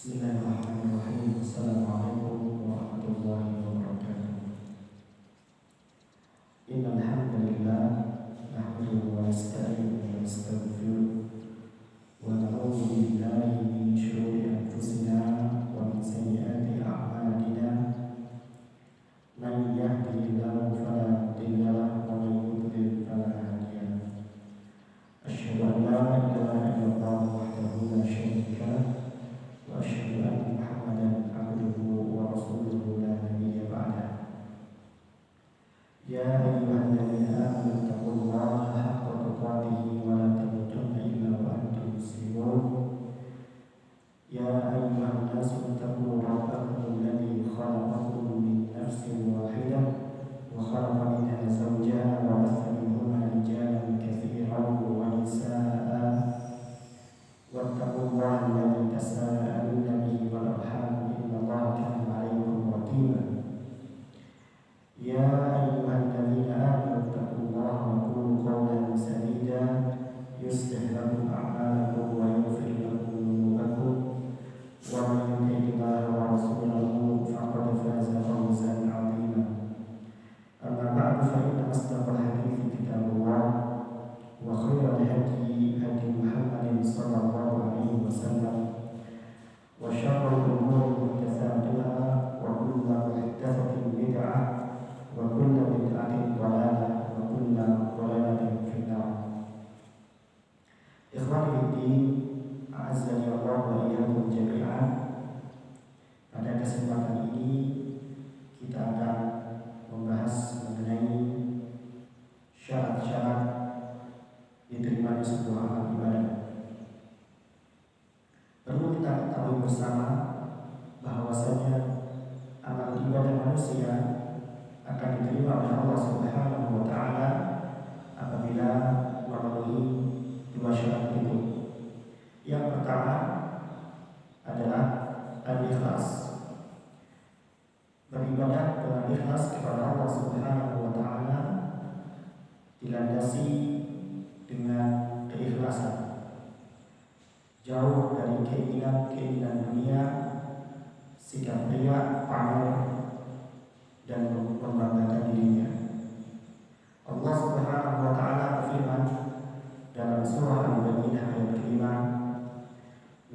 Bismillahirrahmanirrahim. Assalamualaikum warahmatullahi wabarakatuh. Innal hamdalillah nahmaduhu wa nasta'inuhu wa nastaghfiruh wa na'udzu billahi min shururi anfusina wa min sayyiati a'malina. Man yahdihillahu fala mudilla lahu wa man yudlil fala hadiya lahu. Asyhadu an la ilaha illallah wahdahu la syarika lahu wa asyhadu anna Muhammadan abduhu wa rasuluhu la nabiyya ba'dah. Ya ayyuhalladzina amanu taqullaha haqqa tuqatih wa la tamutunna illa wa antum muslimun. Ya ayyuhan nasu taqu rabbakum alladzi khalaqakum min nafsin wahidah wa khalaqa minha zawjaha wa batha minhuma rijalan katsiran wa nisaa'a. Wattaqullaha alladzi tasaaluna bihi wal arham innallaha kana 'alaykum raqiba. Ya ayyuhalladzina amanu taqullaha wa qulu qawlan sadida yuslih lakum a'malakum wa yaghfir lakum dhunubakum wa man yuti'illaha wa rasulahu faqad faza fawzan 'azima. Amma ba'du, fa inna asdaqal hadithi kitabullah wa khairal hadi hadi Muhammadin sallallahu alaihi wasallam wa syarrul umuri muhdatsatuha wa kullu muhdatsatin bid'ah wa kullu bid'atin dhalalah wa kullu dhalalatin finnar. Ikhwani fiddin, a'azzani Allah wa iyyakum jami'an. Pada kesempatan ini kita akan membahas mengenai syarat-syarat diterimanya sebuah amal ibadah. Perlu kita ketahui bersama bahwasanya amal ibadah manusia akan diterima oleh Allah Subhanahu wa taala apabila memenuhi dua syarat itu. Yang pertama adalah al-ikhlas. Beribadah dengan ikhlas kepada Allah Subhanahu wa taala dilandasi dengan keikhlasan, jauh dari keinginan dunia, sikap riya, pamer, dan membanggakan dirinya. Allah Subhanahu wa taala berfirman dalam surah Al-Baqarah ayat kelima,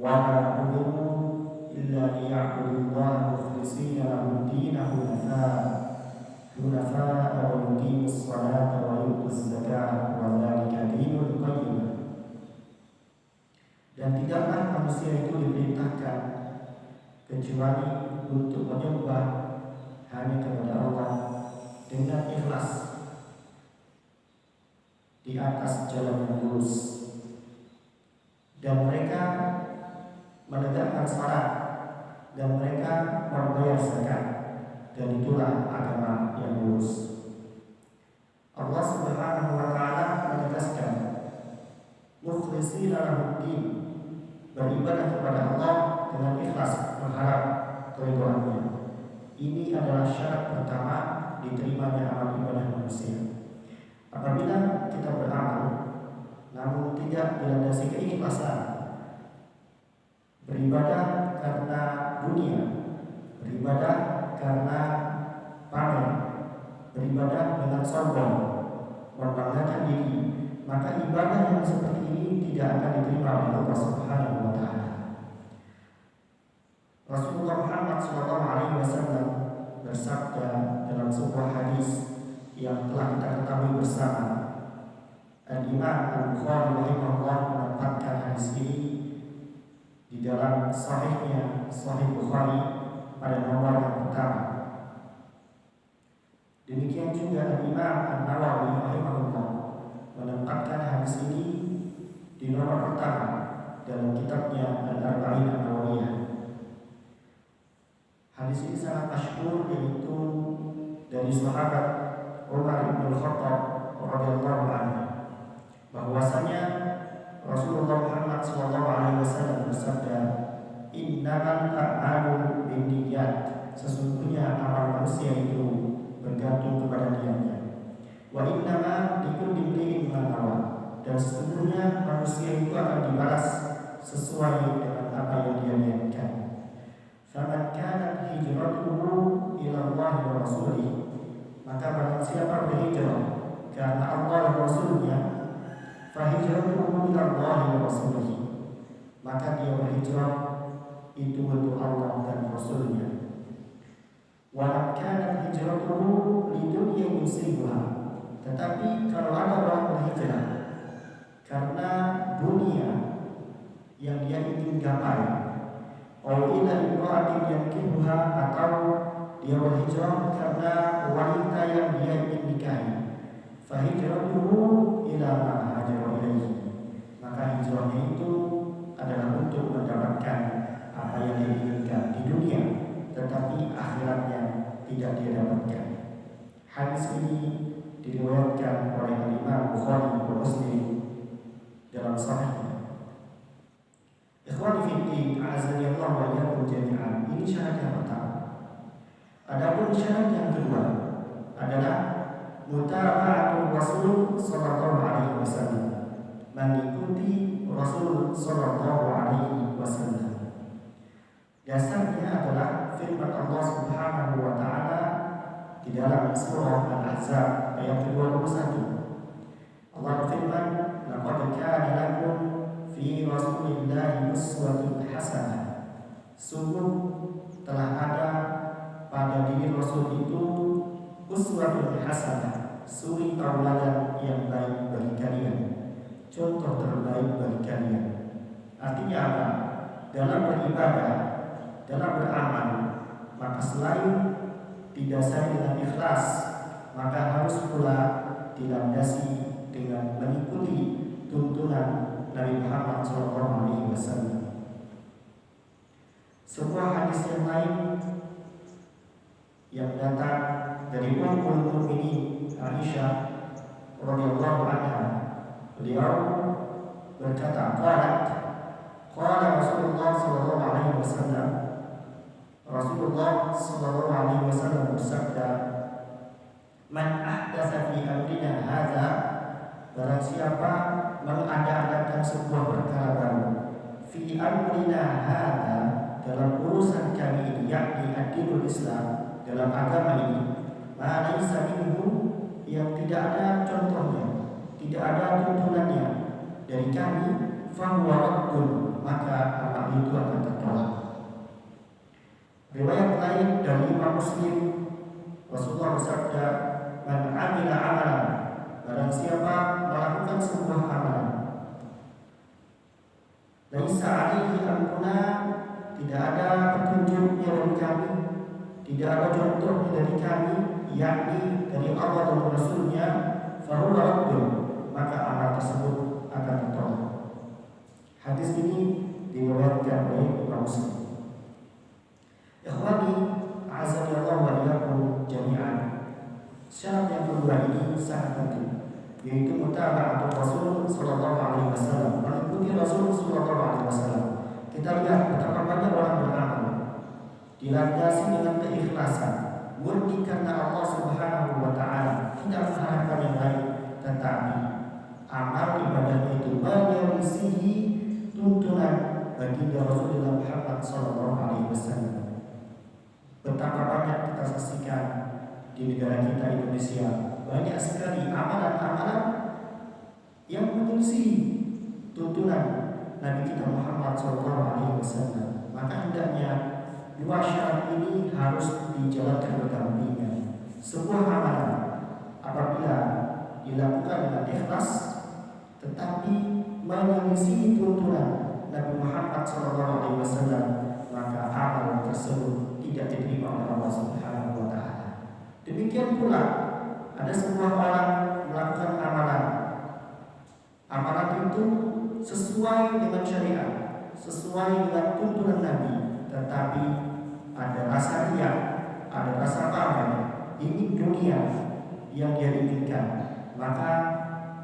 "Wa la umiru illa liya'budullaha mukhlishina lahu dinahu hunafa wa yuqimus salata wa yu'tuz zakata wa dzalika dinul qayyim." Dan tidaklah manusia itu diperintahkan kecuali untuk menyembah hanya kepada Allah dengan ikhlas di atas jalan yang lurus, dan mereka menegakkan salat dan mereka membayar zakat, dan itulah agama yang lurus. Allah Subhanahu wa taala menegaskan mukhlishina lahu-din, beribadah kepada Allah dengan ikhlas mengharap keridhaannya. Ini adalah syarat pertama diterimanya amal ibadah manusia. Apabila kita beramal namun tidak dilandasi keikhlasan, beribadah karena dunia, beribadah karena pamer, beribadah dengan sombong, membanggakan diri, maka ibadah yang seperti ini tidak akan diterima oleh Allah Subhanahu wa taala. Rasulullah Muhammad SAW bersabda dalam sebuah hadis yang telah kita ketahui bersama. Al-Imam Al-Bukhari rahimahullah menempatkan hadis ini di dalam sahihnya, Sahih Bukhari, pada nomor yang pertama. Demikian juga Al-Imam An-Nawawi rahimahullah menempatkan hadis ini di nomor pertama dalam kitabnya Al-Arba'in An-Nawawiyah. Hadis ini sangat masyhur, yaitu dari sahabat Umar bin Khattab radhiyallahu anhu, bahwasanya Rasulullah Muhammad SAW bersabda, "Innamal a'malu binniyat." Sesungguhnya amal manusia itu bergantung kepada niatnya. Wa innama likulli imri'in ma nawa. Dan sesungguhnya manusia itu akan dibalas sesuai dengan apa yang dia niatkan. Faman kanat hijratuhu ila Allah wa rasulih, maka barang siapa berhijrah karena Allah dan Rasulnya, fahijratuhu ila Allah wa rasulih, maka dia berhijrah itu untuk Allah dan Rasulnya. Wa kanat hijratuhu lidunya yusibuha, tetapi kalau ada orang berhijrah karena dunia yang dia ingin gapai, ila imra'atin yankihuha, atau dia berhijrah karena wanita yang dia ingin nikahi, fahijratuhu ila ma hajara ilaihi, maka hijrahnya itu adalah untuk mendapatkan apa yang dia inginkan di dunia, tetapi akhiratnya tidak dia dapatkan. Hadis ini diriwayatkan oleh Imam Bukhari dan Muslim dalam sahihnya. Ikhwani fi din, a'azzani Allah wa iyyakum jami'an. Ini syarat yang pertama. Adapun syarat yang kedua adalah mutaba'atul Rasul sallallahu alaihi wasallam, mengikuti Rasul sallallahu alaihi wasallam. Dasarnya adalah firman Allah Subhanahu wa taala di dalam surah Al-Ahzab ayat 21. Allah berfirman, "Laqad kana lakum fi Rasulillahi uswatun hasanah." Sungguh telah ada pada diri Rasul itu uswatun hasanah, suri tauladan yang baik bagi kalian, contoh terbaik bagi kalian. Artinya apa? Dalam beribadah, dalam beramal, maka selain didasari dengan ikhlas, maka harus pula dilandasi dengan mengikuti tuntunan Nabi Muhammad SAW. Sebuah hadis yang lain yang datang dari Ummul Mukminin Aisyah radhiyallahu anha, beliau berkata, qala Rasulullah sallallahu alaihi wasallam, Rasulullah sallallahu alaihi wasallam bersabda, "Man ahdatsa fi amrina hadza," barang siapa mengada-adakan sebuah perkara baru, fi amrina hadza, dalam urusan kami ini, yakni ad-dinul Islam, dalam agama ini, ma laisa minhu, yang tidak ada contohnya, tidak ada tuntunannya dari kami, fahuwa raddun, maka amal itu akan tertolak. Riwayat lain dari Imam Muslim, Rasulullah bersabda, "Man amila amalan," barang siapa melakukan sebuah amalan, laisa alaihi amruna, tidak ada petunjuknya dari kami, tidak ada contohnya dari kami, yakni dari Allah dan Rasulnya, fahuwa raddun, maka amal tersebut akan ditolak. Hadis ini diriwayatkan oleh Imam Muslim. Ikhwani, a'azzani Allah wa iyyakum jami'an. Syarat yang kedua ini sangat penting, yaitu mutaba'atul Rasul sallallahu alaihi wasallam, mengikuti Rasul sallallahu alaihi wasallam. Kita lihat betapa banyak orang beramal dilandasi dengan keikhlasan, murni karena Allah Subhanahu wa taala, tidak mengharapkan yang lain, tetapi amal ibadahnya itu menyelisihi tuntunan baginda Rasulullah Muhammad sallallahu alaihi wasallam. Betapa banyak kita saksikan di negara kita Indonesia, banyak sekali amalan-amalan yang menyelisihi tuntunan Nabi kita Muhammad SAW. Maka hendaknya dua syarat ini harus dijalankan berdampingan. Sebuah amalan apabila dilakukan dengan ikhlas, tetapi menyelisihi tuntunan Nabi Muhammad SAW, maka amal tersebut tidak diterima oleh Allah Subhanahu wa taala. Demikian pula ada sebuah orang melakukan amalan. Amalan itu sesuai dengan syariat, sesuai dengan tuntunan Nabi, tetapi ada rasa riya, ada rasa pamer, ingin dunia yang dia inginkan, maka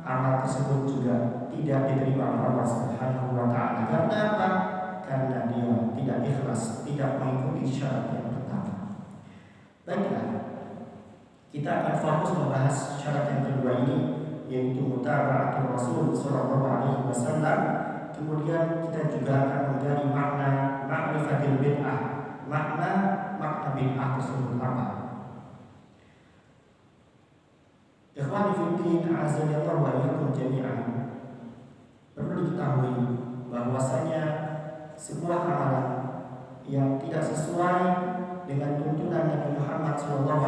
amal tersebut juga tidak diterima oleh Allah Subhanahu wa taala. Karena apa? Karena dia tidak ikhlas, tidak mengikuti syarat yang pertama. Baiklah, kita akan fokus membahas syarat yang kedua ini, yaitu mutaba'atul Rasul sallallahu alaihi wasallam. Kemudian kita juga akan menggali makna ma'rifatil bid'ah, makna bahwasanya sebuah amalan yang tidak sesuai dengan tuntunan Nabi Muhammad SAW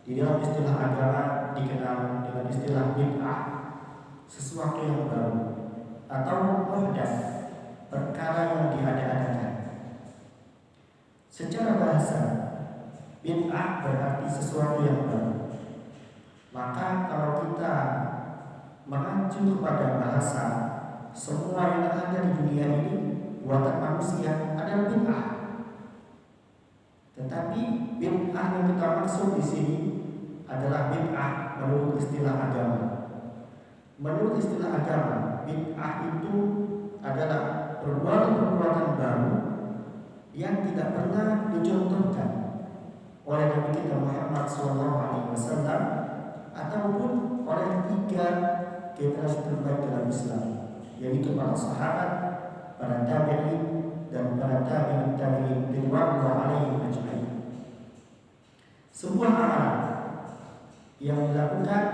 di dalam istilah agama dikenal dengan istilah bid'ah, sesuatu yang baru, atau muhdats, perkara yang diada-adakan. Secara bahasa, bid'ah berarti sesuatu yang baru. Maka kalau kita mengacu kepada bahasa, semua yang ada di dunia ini buatan manusia adalah bid'ah. Tetapi bid'ah yang kita maksud di sini adalah bid'ah menurut istilah agama. Menurut istilah agama, bid'ah itu adalah perbuatan-perbuatan baru yang tidak pernah dicontohkan oleh Nabi kita Muhammad SAW ataupun oleh 3 generasi terbaik dalam Islam, yaitu para sahabat, para tabi'in, dan para tabi'in tabi'in ridwanullah alaihim ajma'in. Sebuah amalan yang dilakukan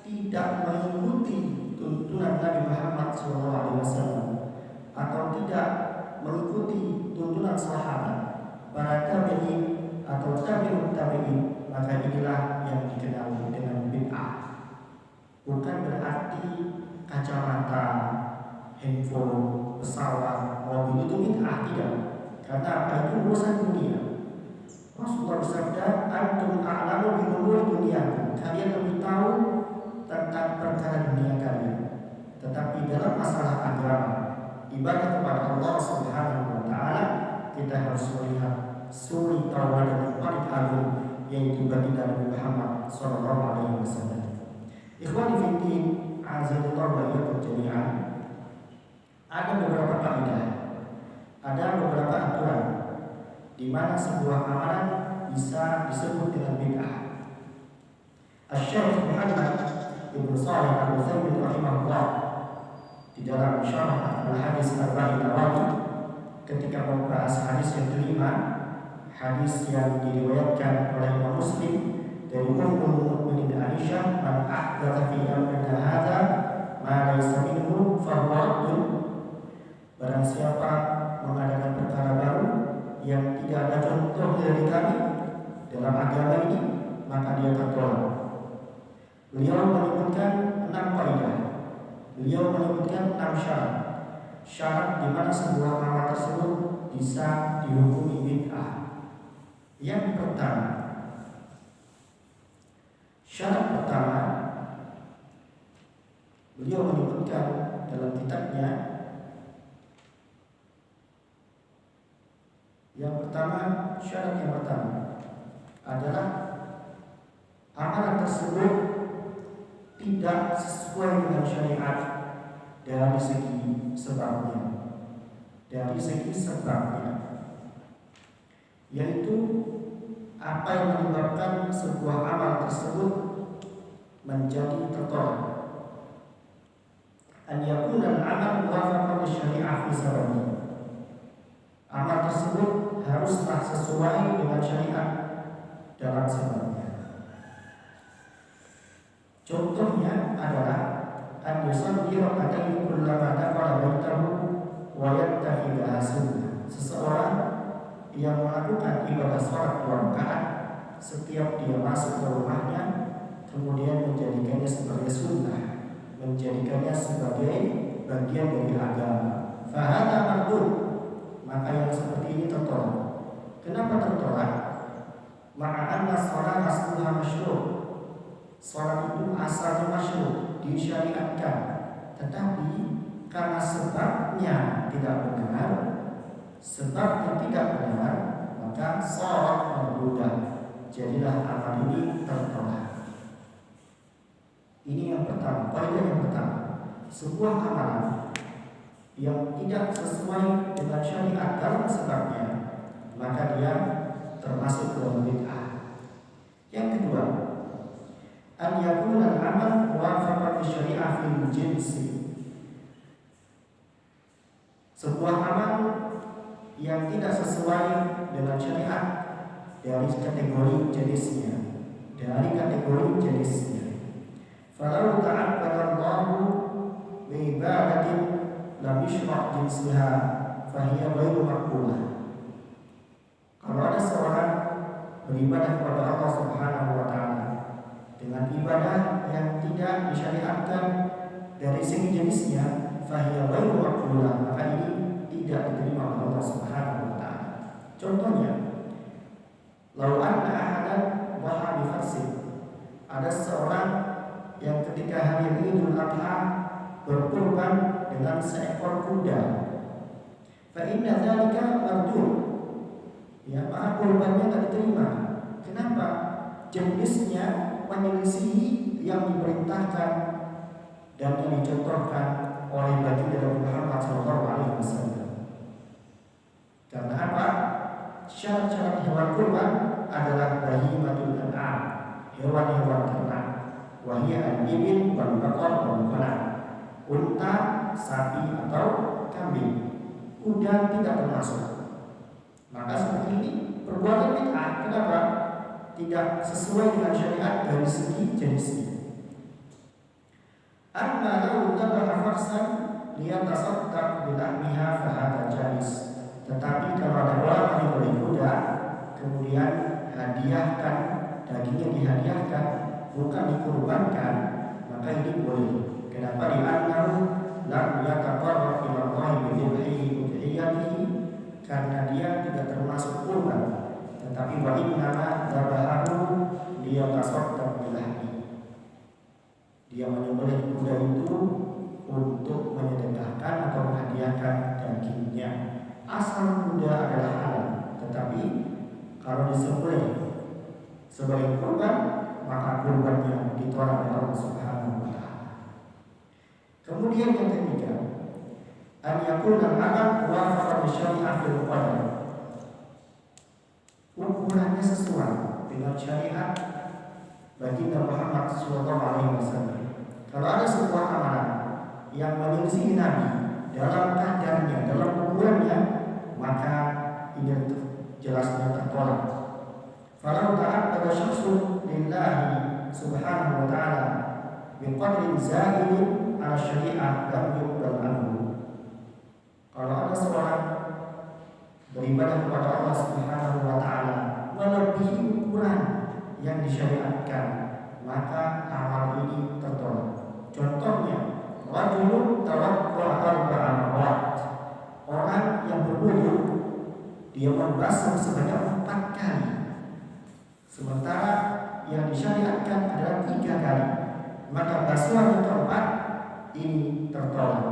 tidak mengikuti tuntunan Nabi Muhammad SAW atau tidak mengikuti tuntunan sahabat, para tabi'in atau tabi'ut tabi'in, maka inilah yang dikenal dengan bid'ah. Bukan berarti kacamata, handphone, pesawat, mobil itu bid'ah, tidak. Karena apa? Itu urusan dunia. Rasulullah bersabda, "Antum a'lamu bi umuri dunyakum." Kalian lebih tahu tentang perkara dunia kalian. Tetapi dalam masalah agama, ibadah kepada Allah Subhanahu wa taala, kita harus melihat suri tauladan yang paling agung, yaitu baginda Nabi Muhammad sallallahu alaihi wasallam. Ikhwani fi din, azza-wa jalla jami'an. Ada beberapa kaidah, ada beberapa aturan di mana sebuah amalan bisa disebut dengan bid'ah. Asy-Syaikh Muhammad Ibnu Shalih Al-Utsaimin rahimahullah di dalam Syarah Al-Hadis Arba'in Nawawi ketika membahas hadis yang kelima, hadis yang diriwayatkan oleh Imam Muslim dari Ummul Mukminin Aisyah, "Man ahdatsa fi amrina hadza ma laysa minhu fa huwa raddun." Barang siapa mengadakan perkara baru yang tidak ada contoh dari kami dalam agama ini, maka dia tertolak. Beliau menyebutkan 6 kaidah. Beliau menyebutkan 6 syarat. Syarat di mana sebuah amal tersebut bisa dihukumi bid'ah. Yang pertama, syarat pertama, beliau menyebutkan dalam kitabnya, syarat yang pertama adalah amalan tersebut tidak sesuai dengan syariat dari segi sebabnya. Yaitu apa yang menyebabkan sebuah amal tersebut menjadi tertolak. An yakuna al-amal muwafaqan lisyari'ah fi sababi. Amal tersebut haruslah sesuai dengan syariat dalam sebabnya. Contohnya adalah an yusalli rak'atayn kullama dakhala baitahu wa yattakhidha sunnah. Seseorang yang melakukan ibadah salat 2 rakaat setiap dia masuk ke rumahnya, kemudian menjadikannya sebagai sunnah, menjadikannya sebagai bagian dari agama. Fahada mardud, maka yang seperti ini tertolak. Kenapa tertolak? Ma'anna shalat asluha masyru'. Salat itu asalnya masyru', disyariatkan, tetapi karena sebabnya tidak benar, maka salat mardudah. Jadilah amal ini tertolak. Ini yang pertama, kaidah yang pertama. Sebuah amalan yang tidak sesuai dengan syariat dalam sebabnya, maka dia termasuk dalam bid'ah. Yang kedua, an yakuna al-amal muwafaqan lisyari'ah fil jinsi. Sebuah amal yang tidak sesuai dengan syariat dari kategori jenisnya. Falau ta'abbada Allahu bi ibadatin lam yushraq jinsiha fahiya ghairu maqbulah. Kalau ada seorang beribadah kepada Allah Subhanahu wa taala dengan ibadah yang tidak disyariatkan dari segi jenisnya, fahiya ghairu maqbulah, maka ini tidak diterima oleh Allah Subhanahu wa taala. Contohnya, lau anna ahadan dhaha bi farsin, ada seorang yang ketika hari Idul Adha berkurban dengan seekor kuda, fa inna dzalika mardud, ya, maka kurbannya tidak diterima. Kenapa? Jenisnya menyelisihi yang diperintahkan dan yang dicontohkan oleh baginda Nabi Muhammad SAW. Karena apa? Syarat-syarat hewan kurban adalah bahimatul an'am, hewan-hewan ternak, wahia al-ibil wal baqar wal ghanam, unta, sapi atau kambing. Kuda tidak termasuk. Maka seperti ini perbuatan bid'ah. Kenapa? Tidak sesuai dengan syariat dari segi jenisnya. Amma law dhabaha farsan liyatasaddaq bi lahmiha fa hadha jaiz. Tetapi kalau ada orang yang beli kuda kemudian hadiahkan, dagingnya dihadiahkan, bukan dikurbankan, maka ini boleh. Kenapa? Li'annahu lam yataqarrab ila Allah bi udhiyatihi, karena dia tidak termasuk kurban, tetapi wa inna dhabahu liyatasaddaq bi lahmi. Dia menyembelih kuda itu untuk menyedekahkan atau menghadiahkan dagingnya. Asal kuda adalah halal, tetapi kalau disembelih sebagai kurban, maka kurbannya ditolak oleh Allah Subhanahu wa taala. Kemudian yang ketiga, an yakuna al-amal wafaqa bi syari'ah fil qadar. Ukurannya sesuai dengan syariat baginda Muhammad SAW. Kalau ada sebuah amalan yang menyelisih Nabi dalam kadarnya, dalam ukurannya, maka ini jelasnya tertolak. Falau ta'abbada syakhsun lillahi subhanahu wa ta'ala biqadrin za'idin ala syari'ah lam yuqbal anhu. Kalau ada seorang beribadah kepada Allah Subhanahu wa ta'ala melebihi ukuran yang disyariatkan, maka amal ini tertolak. Contohnya, rajulun tawadda'a arba'a marrat. Orang yang berwudu dia membasuh sebanyak 4 kali, sementara yang disyariatkan adalah 3 kali. Maka basuhan yang keempat ini tertolak.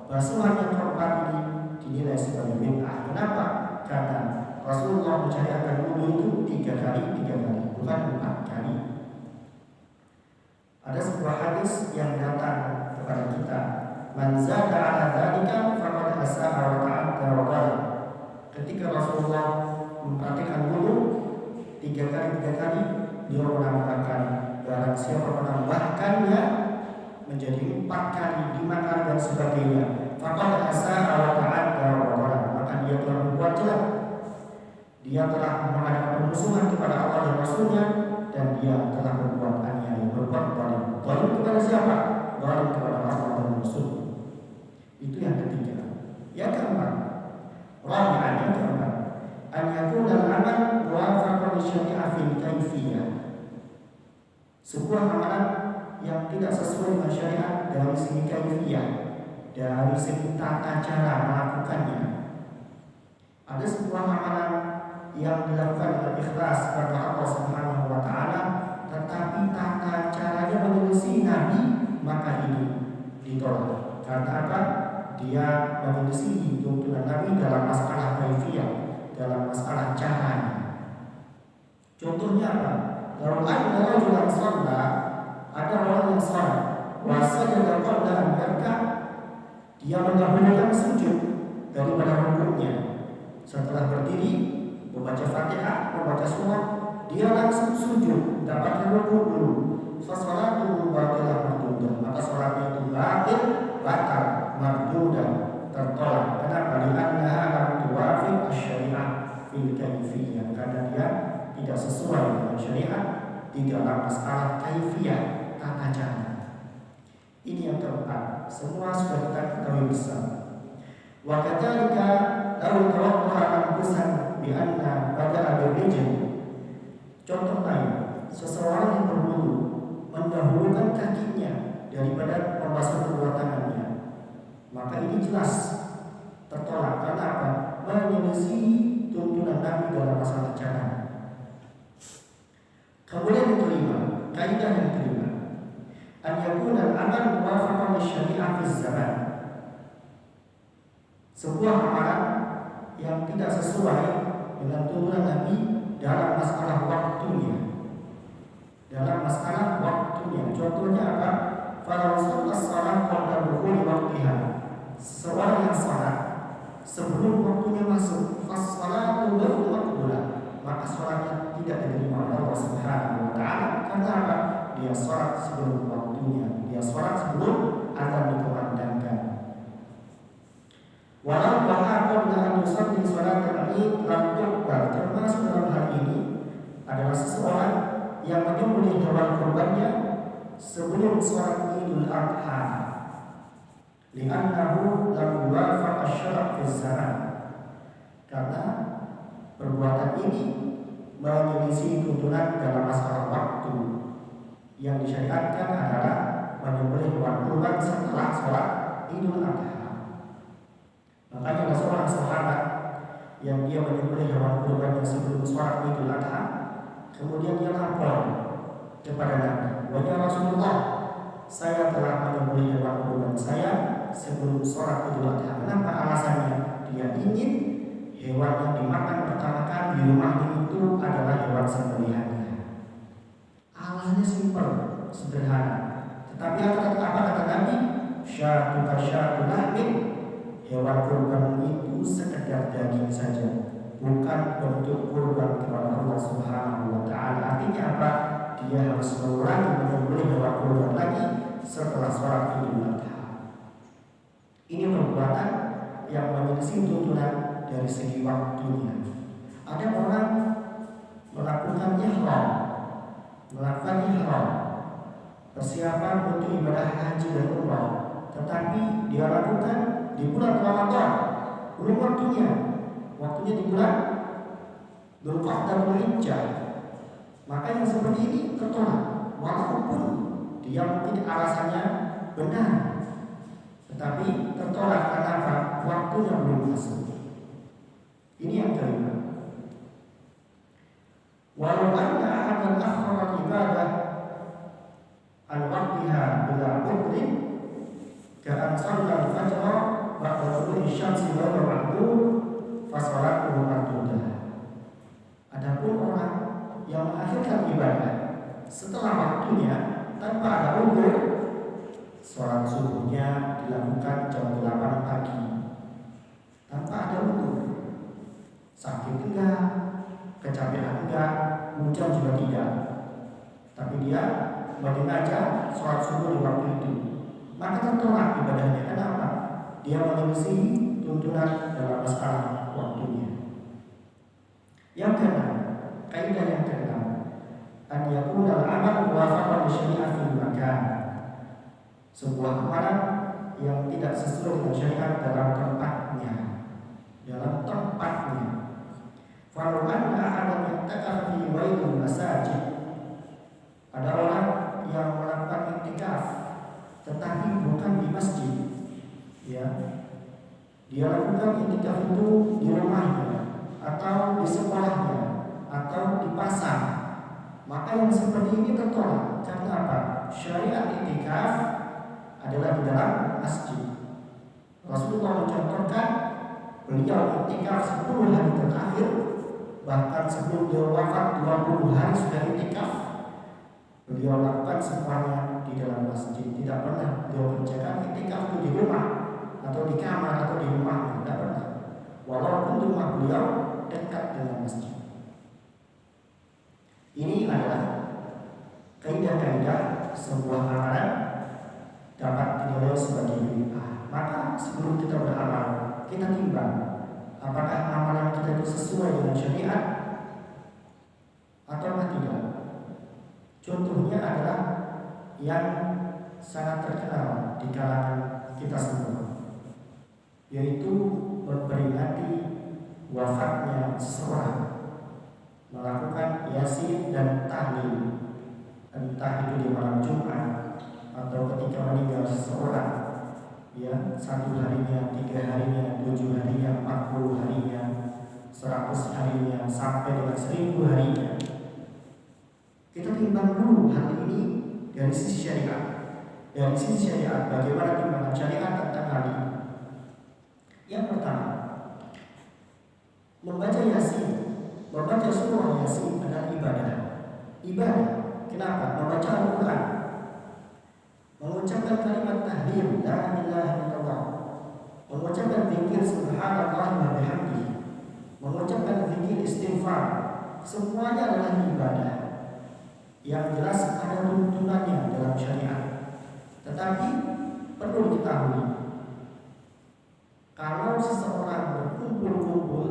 Basuhan yang keempat ini dinilai sebagai bid'ah. Kenapa? Karena Rasulullah mensyariatkan wudu itu 3 kali, bukan 4 kali. Ada sebuah hadis yang datang kepada kita, man zada ala dzalika faqad asa'a wa ta'adda wa qala. Ketika Rasulullah mempraktikkan wudu 3 kali, dia menambahkan, barang siapa menambahkannya menjadi 4 kali, 5 kali dan sebagainya, faqad asa'a wa ta'adda wa qala, maka dia telah berbuat jahat. Dia telah mengadakan permusuhan kepada Allah dan Rasulnya, dan dia telah berbuat aniaya, berbuat zalim. Zalim kepada siapa? Zalim kepada Allah dan Rasul. Itu yang ketiga. Yang keempat, rabi'an, yang keempat, an yakuna al-amal muwafaqan li syari'ah fil kaifiyah. Sebuah amalan yang tidak sesuai dengan syariat dari segi kaifiyah, dari segi tata cara melakukannya. Ada sebuah amalan yang dilakukan dengan ikhlas kepada Allah Subhanahu wa taala, tetapi tata caranya menyelisih Nabi, maka ini ditolak. Karena apa? Dia menyelisih tuntunan Nabi dalam masalah kaifiyah, dalam masalah caranya. Contohnya apa? Kalau ada rajulan shalla, ada orang yang salat, wa sajada qabla an yarka', dia mendahulukan sujud daripada rukuknya. Setelah berdiri membaca Fatihah, membaca surah, dia langsung sujud, dapatkan rukuk dulu. Fasalatu batilah mardudah, maka salatnya itu batal, mardudah, tertolak. Kenapa? Li'annaha lam tuwafiq asy-syari'ah fil kaifiyah, karena dia tidak sesuai dengan syariat di dalam masalah kaifiyah, tata cara. Ini yang keempat. Semua sudah kita ketahui bersama. Wa kadzalika law tawaddaha anfusan bi anna bada'a bir-rijl. Contoh lain, seseorang yang berwudu mendahulukan kakinya daripada membasuh kedua tangannya, maka ini jelas tertolak. Karena apa? Menyelisih tuntunan Nabi dalam masalah cara. Kemudian yang kelima, kaidah yang kelima, an yakuna al-amal muwafaqan lisyari'ah fi zaman. Sebuah amalan yang tidak sesuai dengan tuntunan Nabi dalam masalah waktunya. Dalam masalah waktunya. Contohnya apa? Fala usallas salat qabla dukhuli waqtiha. Seorang yang salat sebelum waktunya masuk, fas-salatu ghairu maqbulah, maka salatnya tidak diterima oleh Allah Subhanahu wa taala. Karena apa? Dia salat sebelum waktunya. Dia salat sebelum azan dikumandangkan. Walau bahkan dengan yusalli salat al-Id lam tuqbal. Termasuk dalam hal ini adalah seseorang yang menyembelih hewan kurbannya sebelum salat Idul Adha, li'annahu lam yuwafaq asy-syara' fi zaman. Karena perbuatan ini menyelisih tuntunan dalam masalah waktu. Yang disyariatkan adalah menyembelih hewan kurban setelah salat Idul Adha. Makanya ada seorang sahabat yang dia menyembelih hewan kurban sebelum salat Idul Adha, kemudian dia lapor kepada Nabi, "Wahai Rasulullah, saya telah menyembelih hewan kurban saya sebelum salat Idul Adha." Kenapa? Alasannya dia ingin hewan yang dimakan pertama kali di rumahnya itu adalah hewan sembelihannya. Alasannya simpel, sederhana. Tetapi apa kata Nabi? Syatu kasyatu lahmin. Hewan kurban itu sekedar daging saja, bukan bentuk kurban kepada Allah Subhanahu wa taala. Artinya apa? Dia harus mengulangi menyembelih hewan kurban lagi setelah sholat Idul Adha. Ini perbuatan yang menyelisih tuntunan dari segi waktunya. Ada orang melakukan ihram, persiapan untuk ibadah haji dan umrah, tetapi dia lakukan di bulan Ramadan, belum waktunya. Waktunya di bulan Dzulqa'dah Dzulhijjah. Maka yang seperti ini tertolak, walaupun dia mungkin alasannya benar, tetapi tertolak karena apa? Waktunya belum masuk. Ini yang kelima. Walau anna ahadan akhara ibadah an waqtiha bila udrin ka'an shalla al-fajr ba'da tulu'i syamsi ghairu ma'dud fa shalatuhu mardudah. Adapun orang yang mengakhirkan ibadah setelah waktunya tanpa ada uzur, sholat subuhnya dilakukan jam 8 pagi tanpa ada uzur. Sakit enggak, kecapean enggak, hujan juga tidak, tapi dia menyengaja sholat subuh di waktu itu, maka tertolak ibadahnya. Kenapa? Dia menyelisih tuntunan dalam masalah waktunya. Yang keenam, kaidah yang keenam, an yakuna al-amal muwafaqan li syari'atil makan. Sebuah amalan yang tidak sesuai dengan syariat dalam tempatnya. Walau anna ahadan ya'takaf fi ghairil masajid. Ada orang yang melakukan iktikaf tetapi bukan di masjid. Ya. Dia lakukan iktikaf itu di rumahnya atau di sekolahnya atau di pasar. Maka yang seperti ini tertolak. Karena apa? Syariat iktikaf adalah di dalam masjid. Rasulullah mencontohkan beliau iktikaf 10 hari terakhir, bahkan sebelum dia wafat 20 hari sudah iktikaf. Beliau lakukan semuanya di dalam masjid. Tidak pernah beliau kerjakan iktikaf itu di rumah atau di kamar atau di rumah, tidak pernah. Walaupun rumah beliau dekat dengan masjid. Ini adalah kaidah-kaidah sebuah amalan dapat dinilai sebagai bid'ah. Maka sebelum kita beramal, kita timbang apakah amalan kita itu sesuai dengan syariat atau tidak. Contohnya adalah yang sangat terkenal di kalangan kita semua, yaitu wafatnya seseorang melakukan yasin dan tahlil, entah itu di malam Jumat atau ketika meninggal seseorang, ya, 1 harinya, 3 harinya, 7 harinya, 40 harinya, 100 harinya, sampai dengan 1000 harinya. Kita timbang dulu hal ini dari sisi syariat. Dari sisi syariat, bagaimana timbangan syariat tentang hal ini? Yang pertama, membaca yasin, membaca surah yasin adalah ibadah. Ibadah. Kenapa? Membaca Al-Quran, mengucapkan kalimat tahlil la ilaha illallah, mengucapkan zikir subhanallah wa bihamdihi, mengucapkan zikir istighfar, semuanya adalah ibadah. Yang jelas ada tuntunannya dalam syariat. Tetapi perlu diketahui, kalau seseorang berkumpul-kumpul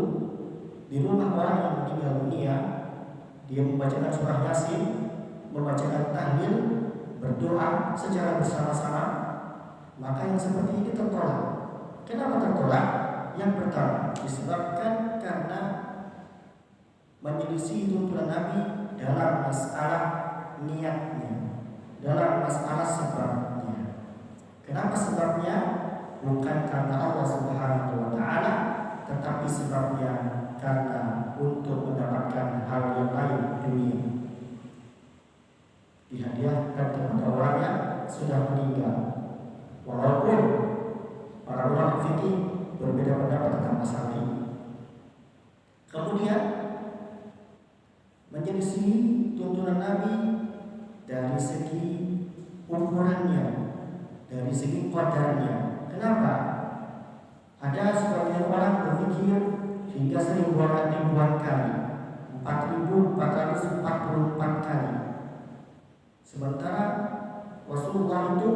di rumah orang yang meninggal dunia, dia membacakan surah yasin, membacakan tahlil, berdoa secara bersama-sama, maka yang seperti ini tertolak. Kenapa tertolak? Yang pertama, disebabkan karena menyelisih tuntunan Nabi dalam masalah niatnya, dalam masalah sebabnya. Kenapa sebabnya? Bukan karena Allah Subhanahu wa Ta'ala, tetapi sebabnya karena untuk mendapatkan hal yang lain dunia, dihadiahkan kepada orang yang sudah meninggal. Walaupun para ulama fikih berbeda pendapat tentang masalah ini. Kemudian menyelisih tuntunan Nabi dari segi ukurannya, dari segi qadarnya. Kenapa? Ada sebagian orang berpikir hingga 1000 kali, 4444 kali. Sementara Rasulullah itu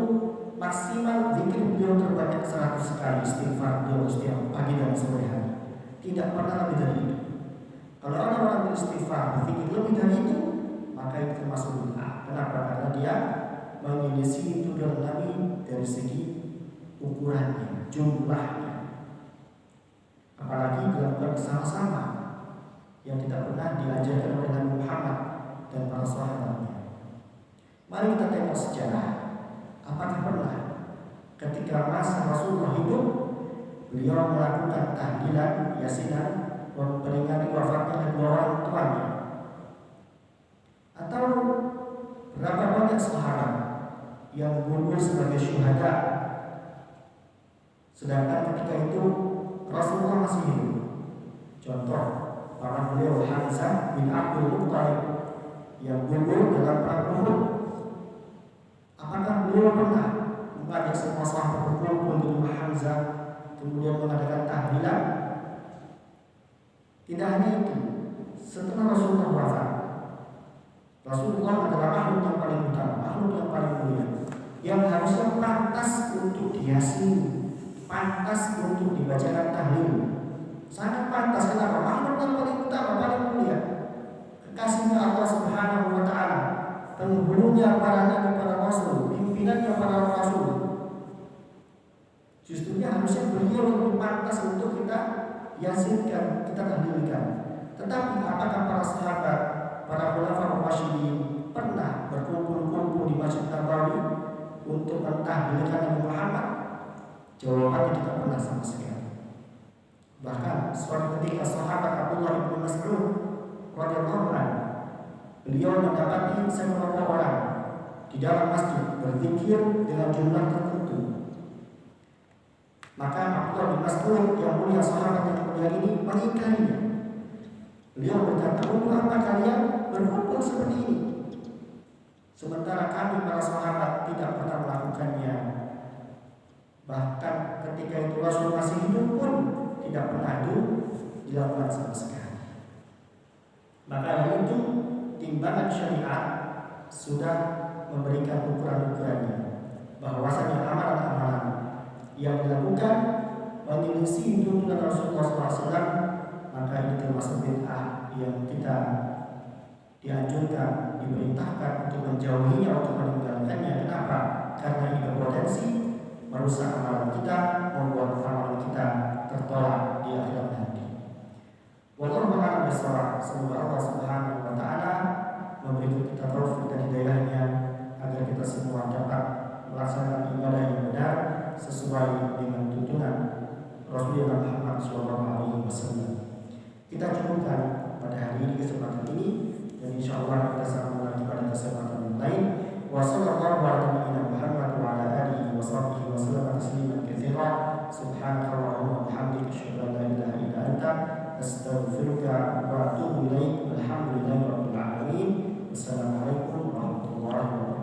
maksimal zikir beliau terbanyak 100 kali istighfar beliau setiap pagi dan sore hari. Tidak pernah lebih dari itu. Kalau ada orang beristighfar berpikir lebih dari itu, maka itu termasuk bid'ah. Kenapa? Karena dia menyelisih tuntunan Nabi dari segi ukurannya, jumlahnya. Apalagi dilakukan bersama-sama yang tidak pernah diajarkan oleh Nabi Muhammad dan para sahabatnya. Mari kita tengok sejarah. Apakah pernah ketika masa Rasulullah hidup beliau melakukan tahlilan, yasinan, memperingati wafatnya kedua orang tuanya? Atau berapa banyak sahabat yang gugur sebagai syuhada, sedangkan ketika itu Rasulullah masih hidup? Contoh, para beliau Hamzah bin Abdul Muttalib yang gugur dalam perang Uhud. Apakah beliau pernah mengajak semua sahabat berkumpul di rumah Hamzah kemudian mengadakan tahlilan? Tidak hanya itu, setelah Rasulullah wafat, Rasulullah adalah makhluk yang paling utama, makhluk yang paling mulia, yang harusnya pantas untuk diyasin, pantas untuk dibacakan tahlil. Sangat pantas. Kenapa? Makhluk yang paling utama, paling mulia, kekasihnya Allah Subhanahu wa Ta'ala, penghulunya para nabi, para rasul, pimpinannya para rasul. Justrunya harusnya beliau lebih pantas untuk kita yasinkan, kita tahlilkan. Tetapi apakah para sahabat, para khulafaur rasyidin pernah berkumpul-kumpul di Masjid Nabawi untuk mentahlilkan Nabi Muhammad? Jawabannya tidak pernah sama sekali. Bahkan suatu ketika sahabat Abdullah bin Mas'ud radhiyallahu anhu, beliau mendapati sekelompok orang di dalam masjid berzikir dengan jumlah tertentu. Maka Abdullah bin Mas'ud yang mulia, sahabat yang mulia ini, mengingkarinya. Beliau berkata, untuk apa kalian berkumpul seperti ini? Sementara kami para sahabat tidak pernah melakukannya. Bahkan ketika itu Rasul masih hidup pun tidak pernah dilakukan sama sekali. Maka itu timbangan syariat sudah memberikan ukuran-ukurannya, bahwasanya amalan-amalan yang dilakukan menyelisih tuntunan Rasulullah SAW, maka ini termasuk bid'ah yang kita dianjurkan, diperintahkan untuk menjauhinya, untuk meninggalkannya. Kenapa? Karena ini berpotensi merusak amalan kita, membuat amalan kita tertolak di akhirat nanti. Semoga Allah Subhanahu wa taala memberi kita taufik dan hidayahnya agar kita semua dapat melaksanakan ibadah yang benar sesuai dengan tuntunan Rasulullah Muhammad SAW. Kita cukupkan pada hari ini kesempatan ini, dan insya Allah kita sambung lagi pada kesempatan yang lain. Wassallallahu ala nabiyyina Muhammad wa ala alihi wa sahbihi wa sallam tasliman katsira. Subhanakallahumma wa bihamdika asyhadu an la ilaha illa anta astaghfiruka wa atubu ilaik. Alhamdulillahi rabbil alamin. Wassalamualaikum warahmatullahi wabarakatuh.